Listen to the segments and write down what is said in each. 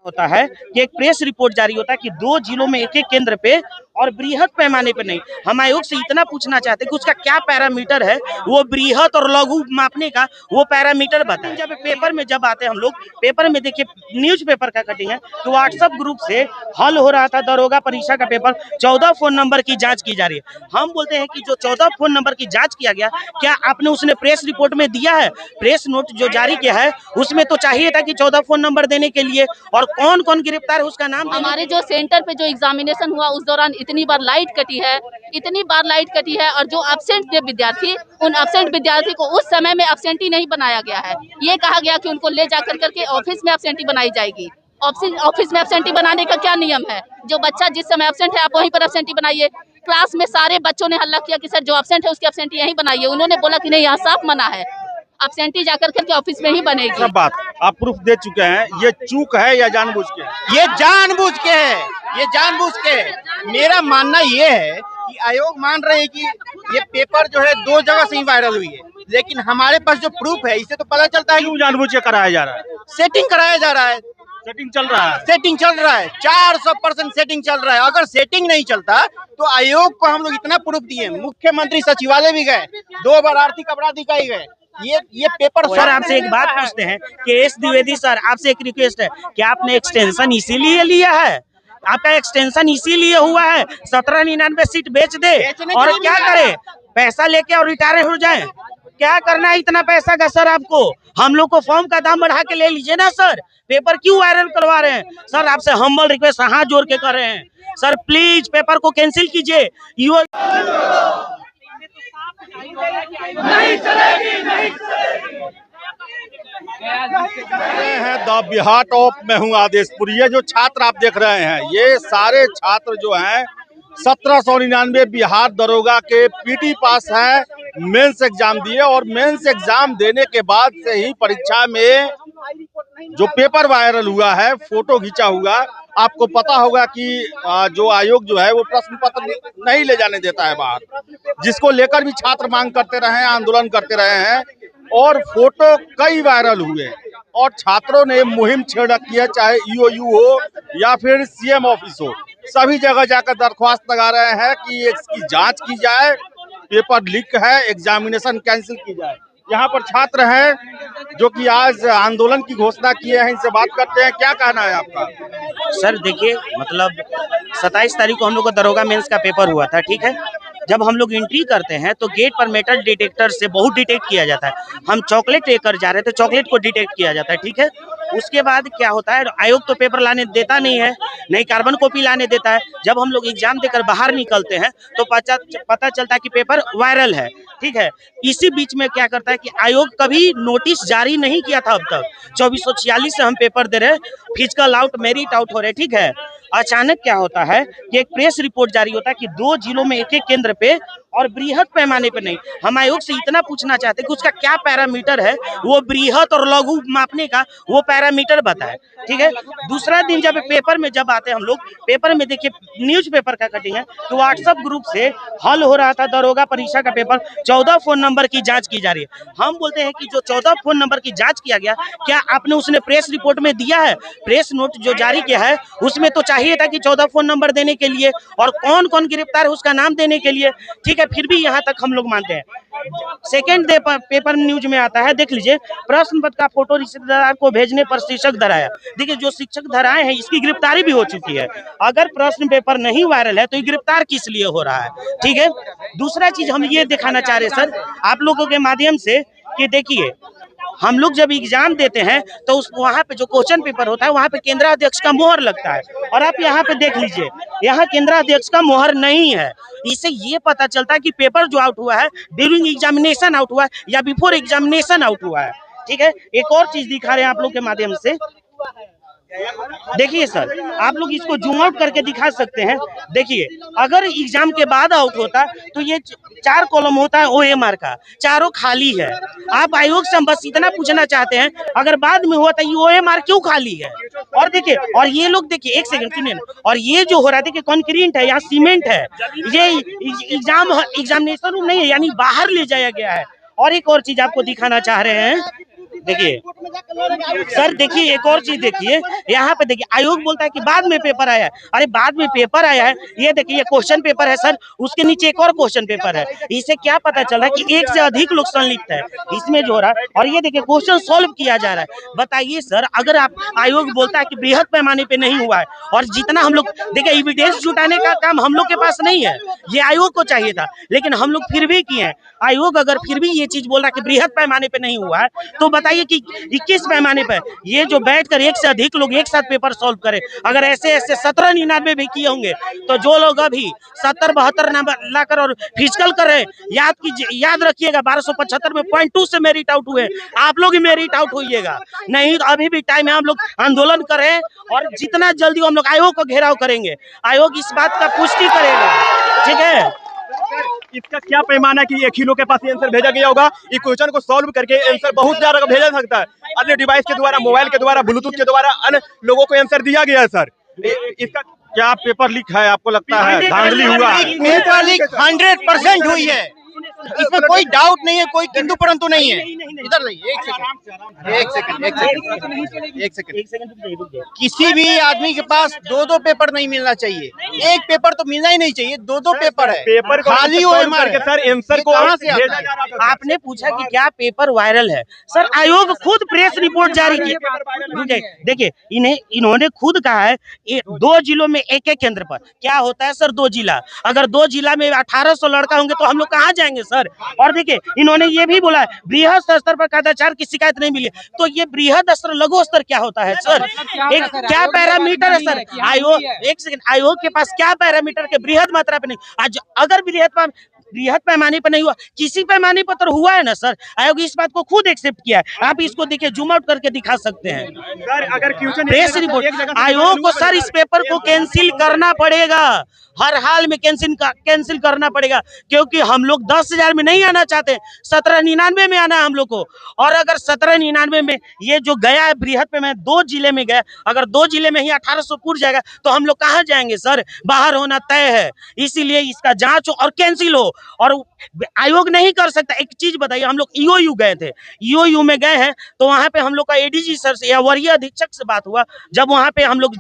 होता है कि एक प्रेस रिपोर्ट जारी होता है कि 2 जिलों में एक केंद्र पे और बृहद पैमाने पे नहीं। हम आयोग से इतना पूछना चाहते हैं कि उसका क्या पैरामीटर है, वो बृहद और लघु मापने का वो पैरामीटर बताएं। जब पेपर में जब आते हैं हम लोग, पेपर में देखिए न्यूज़पेपर का कटिंग है तो व्हाट्सएप ग्रुप से हल हो रहा था दरोगा परीक्षा का पेपर, 14 फोन नंबर की जांच की जा रही है। हम बोलते हैं कि जो 14 फोन नंबर की जांच किया गया, क्या आपने उसने प्रेस रिपोर्ट में दिया है? प्रेस नोट जो जारी किया है उसमें तो चाहिए था कि 14 फोन नंबर देने के लिए, और कौन कौन गिरफ्तार है उसका नाम। हमारे जो सेंटर पे जो एग्जामिनेशन हुआ उस दौरान इतनी बार लाइट कटी है, और जो एब्सेंट थे विद्यार्थी, उन एब्सेंट विद्यार्थी को उस समय में एब्सेंटी नहीं बनाया गया है। ये कहा गया कि उनको ले जाकर करके ऑफिस में एब्सेंटी बनाई जाएगी। ऑफिस में एब्सेंटी बनाने का क्या नियम है? जो बच्चा जिस समय एब्सेंट है आप वहीं पर एब्सेंटी बनाइए। क्लास में सारे बच्चों ने हल्ला किया कि सर जो एब्सेंट है उसकी एब्सेंटी यहीं बनाइए। उन्होंने बोला कि नहीं, यहाँ साफ मना है, एब्सेंटी जाकर करके ऑफिस में ही बनेगी। सब बात आप प्रूफ दे चुके हैं, ये चूक है या जानबूझ के? ये जानबूझ के है, ये जानबूझ के है। मेरा मानना ये है कि आयोग मान रहे हैं कि ये पेपर जो है 2 जगह से ही वायरल हुई है, लेकिन हमारे पास जो प्रूफ है इससे तो पता चलता है क्यों जानबूझ के कराया जा रहा है? सेटिंग कराया जा रहा है। सेटिंग चल रहा है, सेटिंग चल रहा है, 400% सेटिंग चल रहा है। अगर सेटिंग नहीं चलता तो आयोग को हम लोग इतना प्रूफ दिए, मुख्यमंत्री सचिवालय भी गए, 2 बार आर्थिक अपराध इकाई गए। ये पेपर सर आपसे एक बात पूछते हैं कि एस द्विवेदी सर, आपसे एक रिक्वेस्ट है कि आपने एक्सटेंशन इसीलिए लिया है, आपका एक्सटेंशन इसीलिए हुआ है 1799 सीट बेच दे और क्या करे, पैसा लेके और रिटायर हो जाए? क्या करना है इतना पैसा का सर आपको? हम लोग को फॉर्म का दाम बढ़ा के ले लीजिए ना सर, पेपर क्यों वायरल करवा रहे हैं? सर आपसे हम्बल रिक्वेस्ट हाथ जोड़ के कर रहे हैं, सर प्लीज पेपर को कैंसिल कीजिए। नहीं चलेगी, नहीं हैं द बिहार टॉप में हूँ आदेशपुर। ये जो छात्र आप देख रहे हैं, ये सारे छात्र जो हैं 1799 बिहार दरोगा के पीटी पास है, मेंस एग्जाम दिए और मेंस एग्जाम देने के बाद से ही परीक्षा में जो पेपर वायरल हुआ है, फोटो खींचा हुआ, आपको पता होगा कि जो आयोग जो है वो प्रश्न पत्र नहीं ले जाने देता है बाहर, जिसको लेकर भी छात्र मांग करते रहे हैं, आंदोलन करते रहे हैं और फोटो कई वायरल हुए और छात्रों ने मुहिम छेड़ रखी है, चाहे ईओयू हो या फिर सीएम ऑफिस हो, सभी जगह जाकर दरख्वास्त लगा रहे हैं कि इसकी जांच की जाए, पेपर लीक है, एग्जामिनेशन कैंसिल की जाए। यहाँ पर छात्र हैं जो कि आज आंदोलन की घोषणा किए हैं, इनसे बात करते हैं। क्या कहना है आपका? सर देखिए, मतलब 27 तारीख को हम लोग का दरोगा मेंस का पेपर हुआ था, ठीक है। जब हम लोग एंट्री करते हैं तो गेट पर मेटल डिटेक्टर से बहुत डिटेक्ट किया जाता है। हम चॉकलेट लेकर जा रहे थे, चॉकलेट को डिटेक्ट किया जाता है, ठीक है। उसके बाद क्या होता है, आयोग तो पेपर लाने देता नहीं है, नहीं कार्बन कॉपी लाने देता है। जब हम लोग एग्जाम देकर बाहर निकलते हैं तो पता चलता है कि पेपर वायरल है, ठीक है। इसी बीच में क्या करता है कि आयोग कभी नोटिस जारी नहीं किया था अब तक, 2446 से हम पेपर दे रहे, फिजिकल आउट, मेरिट आउट हो रहे, ठीक है। अचानक क्या होता है कि एक प्रेस रिपोर्ट जारी होता है कि 2 जिलों में एक केंद्र पे और बृहद पैमाने पे नहीं। हम आयोग से इतना पूछना चाहते हैं कि उसका क्या पैरामीटर है, वो बृहद और लघु मापने का वो पैरामीटर बताएं, ठीक है। दूसरा दिन जब पेपर में जब आते हैं हम लोग, पेपर में देखिए न्यूज़पेपर का कटिंग है तो व्हाट्सएप ग्रुप से हल हो रहा था दरोगा परीक्षा का पेपर, 14 फोन नंबर की जांच की जा रही है। हम बोलते हैं कि जो 14 फोन नंबर की जांच किया गया, क्या आपने उसने प्रेस रिपोर्ट में दिया है? प्रेस नोट जो जारी किया है उसमें तो चाहिए था कि 14 फोन नंबर देने के लिए और कौन कौन गिरफ्तार है उसका नाम देने के लिए, ठीक है। फिर भी यहाँ तक हम लोग मानते हैं। सेकेंड डे पेपर न्यूज में आता है, देख लीजिए, प्रश्न पत्र का फोटो रिश्तेदार को भेजने पर शिक्षक धराया। देखिए जो शिक्षक धराए हैं इसकी गिरफ्तारी भी हो चुकी है। अगर प्रश्न पेपर नहीं वायरल है तो ये गिरफ्तार किस लिए हो रहा है, ठीक है। दूसरा चीज हम ये दिखाना चाह रहे हैं सर आप लोगों के माध्यम से कि देखिए, हम लोग जब एग्जाम देते हैं तो उस वहाँ पे जो क्वेश्चन पेपर होता है वहाँ पे केंद्राध्यक्ष का मोहर लगता है, और आप यहाँ पे देख लीजिए, यहाँ केंद्राध्यक्ष का मोहर नहीं है। इससे ये पता चलता है कि पेपर जो आउट हुआ है ड्यूरिंग एग्जामिनेशन आउट हुआ है या बिफोर एग्जामिनेशन आउट हुआ है, ठीक है। एक और चीज दिखा रहे हैं आप लोग के माध्यम से, देखिए सर आप लोग इसको जूम आउट करके दिखा सकते हैं। देखिए अगर एग्जाम के बाद आउट होता तो ये 4 कॉलम होता है OMR का, चारों खाली है। आप आयोग से हम बस इतना पूछना चाहते हैं, अगर बाद में हुआ तो ये OMR क्यों खाली है? और देखिए, और ये लोग देखिए, एक सेकंड सुनिए, और ये जो हो रहा है देखिए कंक्रीट है, यहाँ सीमेंट है, ये एग्जामिनेशन रूम नहीं है, यानी बाहर ले जाया गया है। और एक और चीज आपको दिखाना चाह रहे हैं, देखिए सर, देखिए एक और चीज देखिए, यहाँ पे देखिए आयोग बोलता है कि बाद में पेपर आया है। अरे बाद में पेपर आया है, ये देखिए ये क्वेश्चन पेपर है सर, उसके नीचे एक और क्वेश्चन पेपर है। इससे क्या पता चल रहा है कि एक से अधिक लोग संलिप्त है इसमें जो हो रहा है। और ये देखिए क्वेश्चन सॉल्व किया जा रहा है। बताइए सर, अगर आप आयोग बोलता है कि बृहद पैमाने पे नहीं हुआ है, और जितना हम लोग देखिए एविडेंस जुटाने का काम हम लोग के पास नहीं है, ये आयोग को चाहिए था, लेकिन हम लोग फिर भी किए हैं। आयोग अगर फिर भी ये चीज बोल रहा है कि बृहद पैमाने पे नहीं हुआ है, तो बताइए कि 21 पैमाने पे ये जो बैठकर एक से अधिक लोग एक साथ पेपर सॉल्व करें। अगर ऐसे 1799 भी किए होंगे, तो जो लोग अभी 70-72 नंबर लाकर और फिजिकल कर रहे हैं, याद रखिएगा 1275 में 0.2 से मेरिट आउट हुए, आप लोग ही मेरिट आउट होइएगा। नहीं तो अभी भी टाइम है, हम लोग आंदोलन करें और जितना जल्दी हम लोग आयोग को घेराव करेंगे। आयोग इस बात का पुष्टि करेगा, ठीक है। इसका क्या पैमाना कि एक ही लोग के पास आंसर भेजा गया होगा? इस क्वेश्चन को सॉल्व करके आंसर बहुत ज्यादा भेजा सकता है, अन्य डिवाइस के द्वारा, मोबाइल के द्वारा, ब्लूटूथ के द्वारा अन्य लोगों को आंसर दिया गया है सर। इसका क्या पेपर लीक है? आपको लगता है धांधली हुआ है? पेपर लीक 100% हुई है, इसमें कोई डाउट नहीं है, कोई किंतु परंतु नहीं है। इधर रहिए, एक सेकंड। किसी भी आदमी के पास दो पेपर नहीं मिलना चाहिए, एक पेपर तो मिलना ही नहीं चाहिए, दो पेपर है। पेपर खाली करके सर आंसर को कहां से आता है? आपने पूछा कि क्या पेपर वायरल है, सर आयोग खुद प्रेस रिपोर्ट जारी की। देखिए इन्होंने खुद कहा है 2 जिलों में एक केंद्र पर। क्या होता है सर 2 जिला, अगर 2 जिला में 1800 लड़का होंगे तो हम लोग कहाँ जाएंगे सर। और देखिए इन्होंने ये भी बोला है बृहद स्तर पर कदाचार की शिकायत नहीं मिली। तो ये बृहद स्तर लघु स्तर क्या होता है सर? एक क्या पैरामीटर है सर? आयोग एक सेकंड, आयोग के पास क्या पैरामीटर के बृहद मात्रा पे नहीं? आज अगर बृहद पैमाने पर नहीं हुआ, किसी पैमाने पर तो हुआ है ना सर। आयोग इस बात को खुद एक्सेप्ट किया है। आप इसको देखिए, जूम आउट करके दिखा सकते हैं सर। अगर प्रेस रिपोर्ट, आयोग को सर इस पेपर को कैंसिल करना पड़ेगा, हर हाल में कैंसिल करना पड़ेगा, क्योंकि हम लोग 10,000 में नहीं आना चाहते, 1799 में आना है हम लोग को। और अगर 1799 में ये जो गया है बृहद पे, मैं 2 जिले में गया, अगर 2 जिले में ही 1800 पूर जाएगा तो हम लोग कहाँ जाएंगे सर? बाहर होना तय है। इसीलिए इसका जांच हो और कैंसिल हो। और आयोग नहीं कर सकता। एक चीज बताइए, हम लोग ईओयू गए थे, ईओयू में गए हैं तो वहां पे हम लोग का एडीजी सर से या वरीय अधीक्षक से बात हुआ। जब वहां पे हम लोग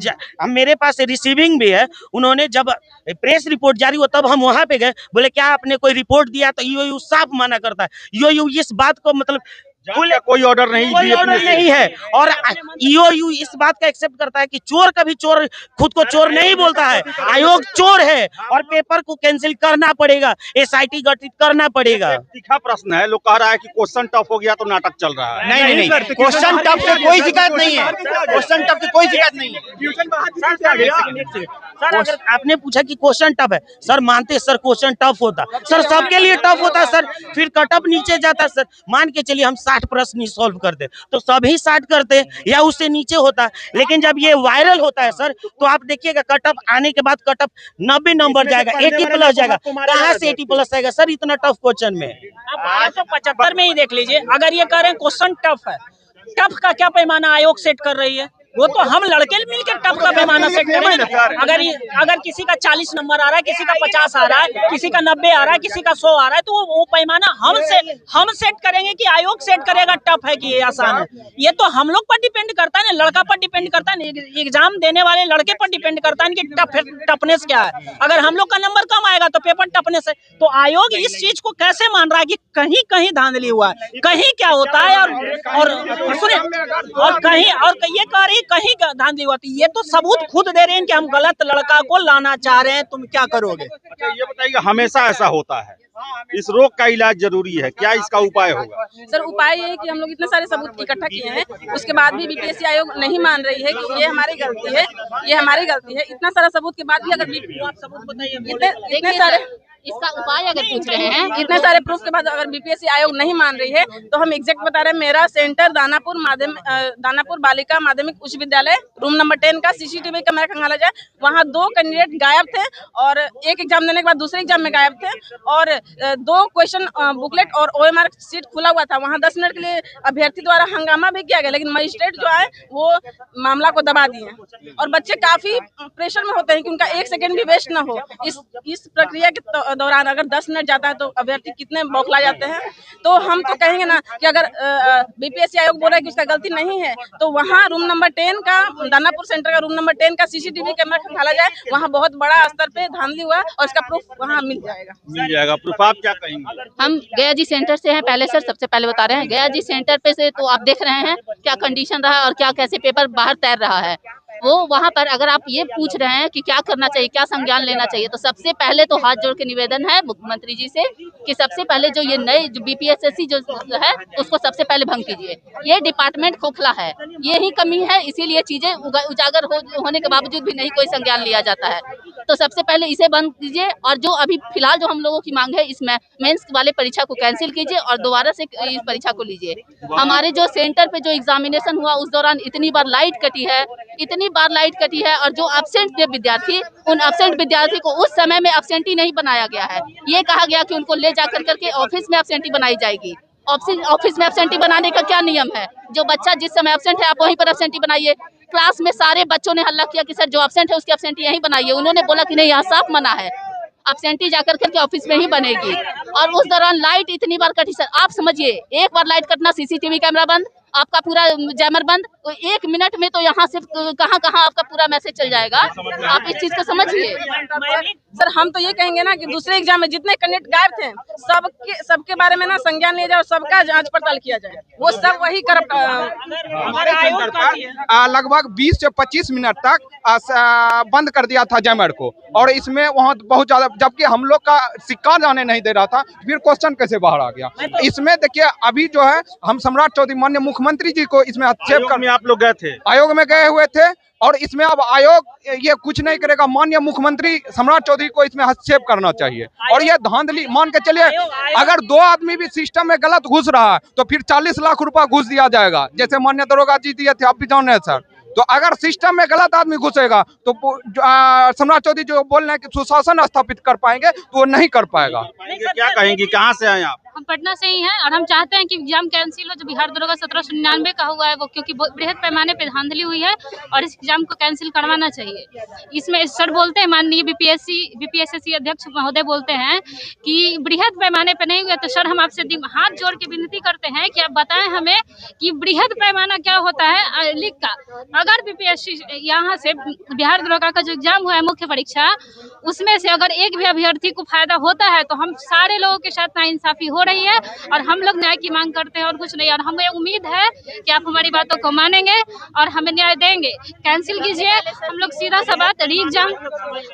मेरे पास रिसीविंग भी है, उन्होंने जब प्रेस रिपोर्ट जारी हुआ तब हम वहां पे गए, बोले क्या आपने कोई रिपोर्ट दिया? तो ईओयू साफ मना करता है। ईओयू इस बात को मतलब कोई ऑर्डर नहीं है। और ईओयू इस बात का एक्सेप्ट करता है कि चोर कभी चोर खुद को चोर नहीं बोलता है। आयोग चोर है और पेपर को कैंसिल करना पड़ेगा, एसआईटी गठित करना पड़ेगा। तीखा प्रश्न है, लोग कह रहा है कि क्वेश्चन टफ हो गया तो नाटक चल रहा है। नहीं, क्वेश्चन टफ से कोई शिकायत नहीं है, क्वेश्चन टफ से कोई शिकायत नहीं है। सर अगर आपने पूछा कि क्वेश्चन टफ है, सर मानते सर क्वेश्चन टफ होता, सर सबके लिए टफ होता सर, फिर कटअप नीचे जाता सर। मान के चलिए हम 60 प्रश्न सॉल्व करते तो सभी 60 करते या उससे नीचे होता। लेकिन जब ये वायरल होता है सर, तो आप देखिएगा कटअप आने के बाद कटअप 90 नंबर जाएगा, 80 प्लस जाएगा। कहाँ से 80 प्लस आएगा सर इतना टफ क्वेश्चन में? आप 1275 में ही देख लीजिए। अगर ये कह रहे हैं क्वेश्चन टफ है, टफ का क्या पैमाना आयोग सेट कर रही है? वो तो हम लड़के मिलकर टफ का पैमाना सेट करेंगे। अगर किसी का 40 नंबर आ रहा है, किसी का 50 आ रहा है, किसी का 90 आ रहा है, किसी का 100 आ रहा है, तो वो पैमाना हम सेट करेंगे कि आयोग सेट करेगा टफ है कि ये आसान है? ये तो हम लोग पर डिपेंड करता है ना, लड़का पर डिपेंड करता है, एग्जाम देने वाले लड़के पर डिपेंड करता है कि टफनेस क्या है। अगर हम लोग का नंबर कम आएगा तो पेपर टफनेस है। तो आयोग इस चीज को कैसे मान रहा है कि कहीं कहीं धांधली हुआ है, कहीं क्या होता है? और सुनिए, और कहीं और ये कह रही कहीं धांधली हुआ, तो ये तो सबूत खुद दे रहे हैं कि हम गलत लड़का को लाना चाह रहे हैं, तुम क्या करोगे? अच्छा ये बताइए, हमेशा ऐसा होता है, इस रोग का इलाज जरूरी है, क्या इसका उपाय होगा? सर उपाय ये है कि हम लोग इतने सारे सबूत इकट्ठा किए हैं, उसके बाद भी बीपीएससी आयोग नहीं मान रही है कि ये हमारी गलती है, ये हमारी गलती है। इतना सारा सबूत के बाद भी अगर सबूत बताइए, इतने सारे इसका उपाय अगर पूछ रहे हैं, इतने सारे प्रूफ के बाद अगर बीपीएससी आयोग नहीं मान रही है, तो हम एग्जैक्ट बता रहे हैं। मेरा सेंटर दानापुर बालिका माध्यमिक उच्च विद्यालय रूम नंबर 10 का सीसीटीवी कैमरा खंगाला जाए। वहाँ 2 कैंडिडेट गायब थे और एक एग्जाम देने के बाद दूसरे एग्जाम में गायब थे, और 2 क्वेश्चन बुकलेट और ओएमआर सीट खुला हुआ था। वहाँ 10 मिनट के लिए अभ्यर्थी द्वारा हंगामा भी किया गया, लेकिन मजिस्ट्रेट जो है वो मामला को दबा दिए। और बच्चे काफी प्रेशर में होते हैं कि उनका 1 सेकंड भी वेस्ट ना हो। इस प्रक्रिया के दौरान अगर 10 मिनट जाता है तो अभ्यर्थी कितने बौखला जाते हैं। तो हम तो कहेंगे ना कि अगर बीपीएससी आयोग बोल रहा है कि उसका गलती नहीं है तो वहाँ रूम नंबर 10 का, दानापुर सेंटर का रूम नंबर 10 का सीसीटीवी कैमरा खंगाला जाए। वहाँ बहुत बड़ा स्तर पे धांधली हुआ और इसका प्रूफ वहाँ मिल जाएगा। प्रूफ आप क्या कहेंगे? हम गया जी सेंटर से हैं पहले सर, सबसे पहले बता रहे हैं गया जी सेंटर पे से, तो आप देख रहे हैं क्या कंडीशन रहा और क्या कैसे पेपर बाहर तैर रहा है। वो वहाँ पर अगर आप ये पूछ रहे हैं कि क्या करना चाहिए, क्या संज्ञान लेना चाहिए, तो सबसे पहले तो हाथ जोड़ के निवेदन है मुख्यमंत्री जी से कि सबसे पहले जो ये नए जो बीपीएससी जो है उसको सबसे पहले भंग कीजिए। ये डिपार्टमेंट खोखला है, यही कमी है, इसीलिए चीजें उजागर होने के बावजूद भी नहीं कोई संज्ञान लिया जाता है। तो सबसे पहले इसे बंद कीजिए और जो अभी फिलहाल जो हम लोगों की मांग है इसमें मेंस वाले परीक्षा को कैंसिल कीजिए और दोबारा से इस परीक्षा को लीजिए। हमारे जो सेंटर पे जो एग्जामिनेशन हुआ उस दौरान इतनी बार लाइट कटी है और जो एब्सेंट थे विद्यार्थी, उन एब्सेंट विद्यार्थी को उस समय में एब्सेंटी नहीं बनाया गया है। ये कहा गया कि उनको ले जाकर करके ऑफिस में एब्सेंटी बनाई जाएगी। ऑफिस में एब्सेंटी बनाने का क्या नियम है? जो बच्चा जिस समय एब्सेंट है आप वहीं पर एब्सेंटी बनाइए। क्लास में सारे बच्चों ने हल्ला किया कि सर जो एब्सेंट है उसकी एब्सेंटी यहीं बनाइए। उन्होंने बोला कि नहीं, यहाँ साफ मना है, एब्सेंटी जाकर करके ऑफिस में ही बनेगी। और उस दौरान लाइट इतनी बार कटी सर, आप समझिए एक बार लाइट कटना, सीसीटीवी कैमरा बंद, आपका पूरा जैमर बंद, तो 1 मिनट में तो यहाँ से कहाँ आपका पूरा मैसेज चल जाएगा। आप इस चीज को समझिए। सर हम तो ये कहेंगे ना कि दूसरे एग्जाम में जितने कैंडिडेट गायब थे सबके बारे में ना संज्ञान लिया जाए और सबका जांच पड़ताल किया जाए। वो सब वही करप्ट। हमारे सेंटर पर लगभग 20 से 25 मिनट तक बंद कर दिया था जैमर को, और इसमें वहाँ बहुत ज्यादा, जबकि हम लोग का सिक्का जाने नहीं दे रहा था, फिर क्वेश्चन कैसे बाहर आ गया। इसमें देखिए अभी जो है हम सम्राट चौधरी माननीय मुख्यमंत्री जी को इसमें हस्तक्षेप कर, आप लोग गए थे आयोग में गए हुए थे, और इसमें अब आयोग ये कुछ नहीं करेगा। माननीय मुख्यमंत्री सम्राट चौधरी को इसमें हस्तक्षेप करना चाहिए। और ये धांधली मान के चलिए, अगर 2 आदमी भी सिस्टम में गलत घुस रहा है तो फिर 40 लाख रुपया घुस दिया जाएगा, जैसे माननीय दरोगा जी दिए थे, आप भी जान रहे हैं सर। तो अगर सिस्टम में गलत आदमी घुसेगा तो सम्राट चौधरी जो बोल रहे हैं कि सुशासन स्थापित कर पाएंगे तो वो नहीं कर पाएगा। क्या कहेंगी, कहाँ से आए आप? हम पटना से ही हैं और हम चाहते हैं कि एग्जाम कैंसिल हो जो बिहार दरोगा 1799 का हुआ है वो, क्योंकि बृहद पैमाने पे धांधली हुई है और इस एग्जाम को कैंसिल करवाना चाहिए। इसमें सर बोलते हैं, माननीय बीपीएससी अध्यक्ष महोदय बोलते हैं कि बृहद पैमाने पे नहीं हुआ। तो सर हम आपसे हाथ जोड़ के विनती करते हैं कि आप बताएं हमें कि बृहद पैमाना क्या होता है लीक का। अगर बीपीएससी यहाँ से बिहार दरोगा का जो एग्जाम हुआ है मुख्य परीक्षा, उसमें से अगर एक भी अभ्यर्थी को फायदा होता है तो हम सारे लोगों के साथ नाइंसाफी हो रही है और हम लोग न्याय की मांग करते हैं और कुछ नहीं। और हमें उम्मीद है कि आप हमारी बातों को मानेंगे और हमें न्याय देंगे। कैंसिल कीजिए। हम लोग सीधा सा बात, री एग्जाम,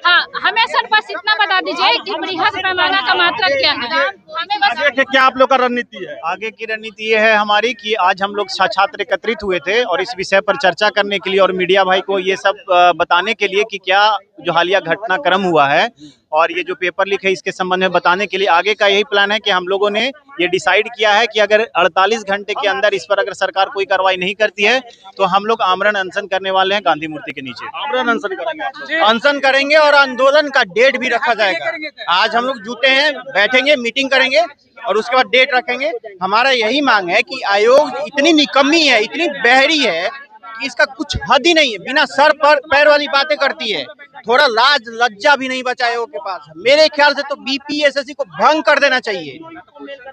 हाँ हमें सर बस इतना बता दीजिए कि बृहद पैमाना का मात्रा क्या है। हमें बस क्या आप लोग का रणनीति है? आगे की रणनीति ये है हमारी कि आज हम लोग छात्र एकत्रित हुए थे और इस विषय पर चर्चा करने के लिए और मीडिया भाई को ये सब बताने के लिए कि क्या जो हालिया घटनाक्रम हुआ है और ये जो पेपर लीक है इसके संबंध में बताने के लिए आगे का यही प्लान है कि हम लोगों ने ये डिसाइड किया है कि अगर 48 घंटे के अंदर इस पर अगर सरकार कोई कार्रवाई नहीं करती है तो हम लोग आमरण अनशन करने वाले हैं गांधी मूर्ति के नीचे। आमरण अनशन करेंगे, अनशन करेंगे और आंदोलन का डेट भी रखा जाएगा। आज हम लोग जुटे हैं, बैठेंगे, मीटिंग करेंगे और उसके बाद डेट रखेंगे। हमारा यही मांग है कि आयोग इतनी निकम्मी है, इतनी बहरी है कि इसका कुछ हद ही नहीं है, बिना सर पर पैर वाली बातें करती है, थोड़ा लाज लज्जा भी नहीं बचा आयोग के पास। मेरे ख्याल से तो बीपीएससी को भंग कर देना चाहिए।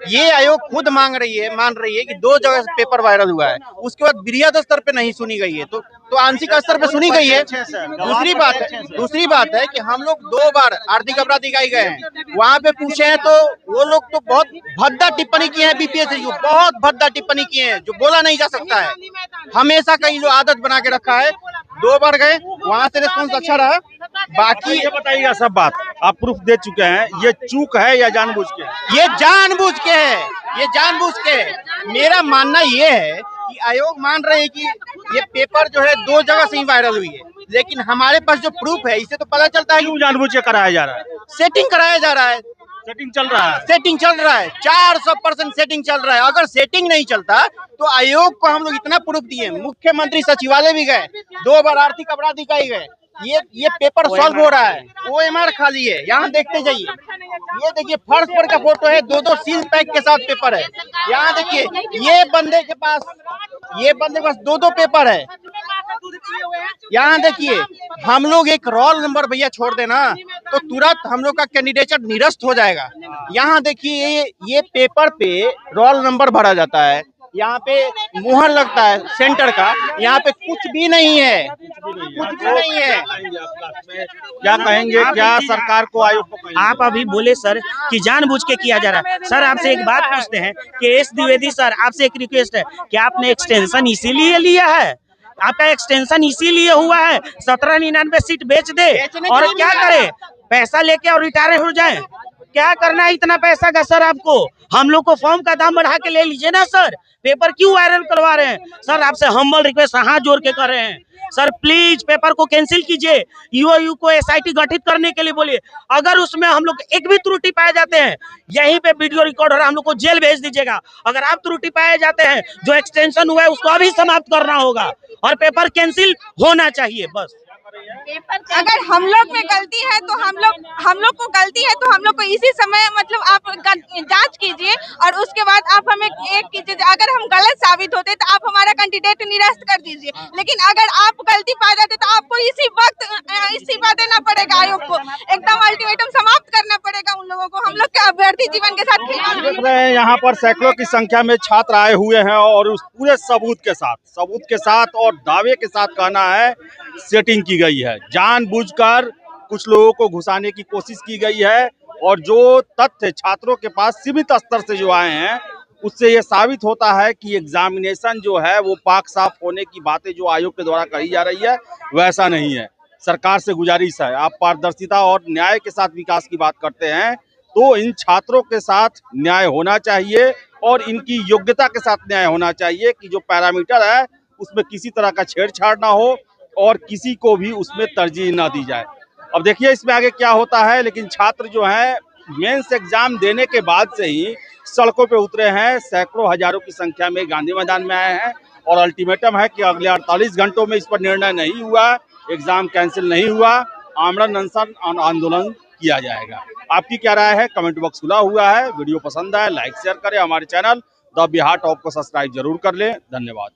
ये आयोग खुद मान रही है कि 2 जगह से पेपर वायरल हुआ है, उसके बाद बृहद स्तर पे नहीं सुनी गई है, तो आंशिक स्तर पे सुनी गई है। दूसरी बात है कि हम लोग 2 बार आर्थिक अपराध इकाई गए हैं, वहाँ पे पूछे हैं तो वो लोग तो बहुत भद्दा टिप्पणी किए हैं बीपीएससी को, बहुत भद्दा टिप्पणी किए हैं जो बोला नहीं जा सकता है। हमेशा कहीं जो आदत बना के रखा है, 2 बार गए, वहाँ से रिस्पॉन्स अच्छा रहा। बाकी ये बताइएगा सब बात, आप प्रूफ दे चुके हैं, ये चूक है या जानबूझ के? ये जानबूझ के है, ये जानबूझ के है। मेरा मानना ये है कि आयोग मान रहे हैं कि ये पेपर जो है 2 जगह से ही वायरल हुई है, लेकिन हमारे पास जो प्रूफ है इससे तो पता चलता है क्यों जानबूझ के कराया जा रहा है। सेटिंग कराया जा रहा है, सेटिंग चल रहा है, सेटिंग चल रहा है, 400% सेटिंग चल रहा है। अगर सेटिंग नहीं चलता तो आयोग को हम लोग इतना प्रूफ दिए, मुख्यमंत्री सचिवालय भी गए, 2 बार आर्थिक अपराध इकाई गए, ये पेपर सॉल्व हो रहा है। OMR खाली है, यहाँ देखते जाइए, ये देखिए फर्स्ट पर का फोटो है, 2 सील पैक के साथ पेपर है। यहाँ देखिए ये बंदे के पास 2 पेपर है। यहाँ देखिए हम लोग एक रोल नंबर भैया छोड़ देना, तो तुरंत हम लोग का कैंडिडेचर निरस्त हो जाएगा। यहाँ देखिए ये पेपर पे रोल नंबर भरा जाता है, यहाँ पे मुहर लगता है सेंटर का, यहाँ पे कुछ भी नहीं है, कुछ भी नहीं है। क्या कहेंगे, क्या सरकार को, आयोग को कहेंगे? आप अभी बोले सर कि जानबूझ के किया जा रहा है। सर आपसे एक बात पूछते हैं कि एस द्विवेदी सर, आपसे एक रिक्वेस्ट है कि आपने एक्सटेंशन इसीलिए लिया है, आपका एक्सटेंशन इसीलिए हुआ है 1799 सीट बेच दे और क्या करे, पैसा लेके और रिटायर हो जाए? क्या करना है इतना पैसा का सर आपको? हम लोग को फॉर्म का दाम बढ़ा के ले लीजिए ना सर, पेपर क्यों वायरल करवा रहे हैं? सर आपसे हम्बल रिक्वेस्ट हाथ जोड़ के कर रहे हैं सर, प्लीज पेपर को कैंसिल कीजिए, यूओयू को एसआईटी गठित करने के लिए बोलिए। अगर उसमें हम लोग एक भी त्रुटि पाए जाते हैं, यहीं पे वीडियो रिकॉर्ड हो रहा है, हम लोग को जेल भेज दीजिएगा। अगर आप त्रुटि पाए जाते हैं, जो एक्सटेंशन हुआ है उसको अभी समाप्त करना होगा और पेपर कैंसिल होना चाहिए बस। अगर हम लोग में गलती है तो हम लोग को गलती है तो हम लोग को इसी समय मतलब आप जांच कीजिए और उसके बाद आप हमें एक कीजिए। अगर हम गलत साबित होते तो आप हमारा कैंडिडेट निरस्त कर दीजिए, लेकिन अगर आप गलती पाए जाते तो आपको इसी वक्त इस्तीफा देना पड़ेगा, आयोग को एकदम अल्टीमेटम समाप्त करना पड़ेगा उन लोगों को। हम लोग के अभ्यर्थी जीवन के साथ खिलवाड़ देख रहे हैं यहाँ पर सैकड़ों की संख्या में छात्र आए हुए हैं और उस पूरे सबूत के साथ और दावे के साथ कहना है सेटिंग की गई है, जानबूझकर कुछ लोगों को घुसाने की कोशिश की गई है। और जो तथ्य छात्रों के पास सीमित स्तर से जो आए हैं उससे ये साबित होता है कि एग्जामिनेशन जो है वो पाक साफ होने की बातें जो आयोग के द्वारा कही जा रही है वैसा नहीं है। सरकार से गुजारिश है, आप पारदर्शिता और न्याय के साथ विकास की बात करते हैं तो इन छात्रों के साथ न्याय होना चाहिए और इनकी योग्यता के साथ न्याय होना चाहिए कि जो पैरामीटर है उसमें किसी तरह का छेड़छाड़ ना हो और किसी को भी उसमें तरजीह ना दी जाए। अब देखिए इसमें आगे क्या होता है, लेकिन छात्र जो हैं मेंस एग्जाम देने के बाद से ही सड़कों पे उतरे हैं, सैकड़ों हजारों की संख्या में गांधी मैदान में आए हैं और अल्टीमेटम है कि अगले 48 घंटों में इस पर निर्णय नहीं हुआ, एग्जाम कैंसिल नहीं हुआ, आमरण अनशन आंदोलन किया जाएगा। आपकी क्या राय है? कमेंट बॉक्स खुला हुआ है। वीडियो पसंद आए लाइक शेयर करें, हमारे चैनल द बिहार टॉप को सब्सक्राइब जरूर कर लें। धन्यवाद।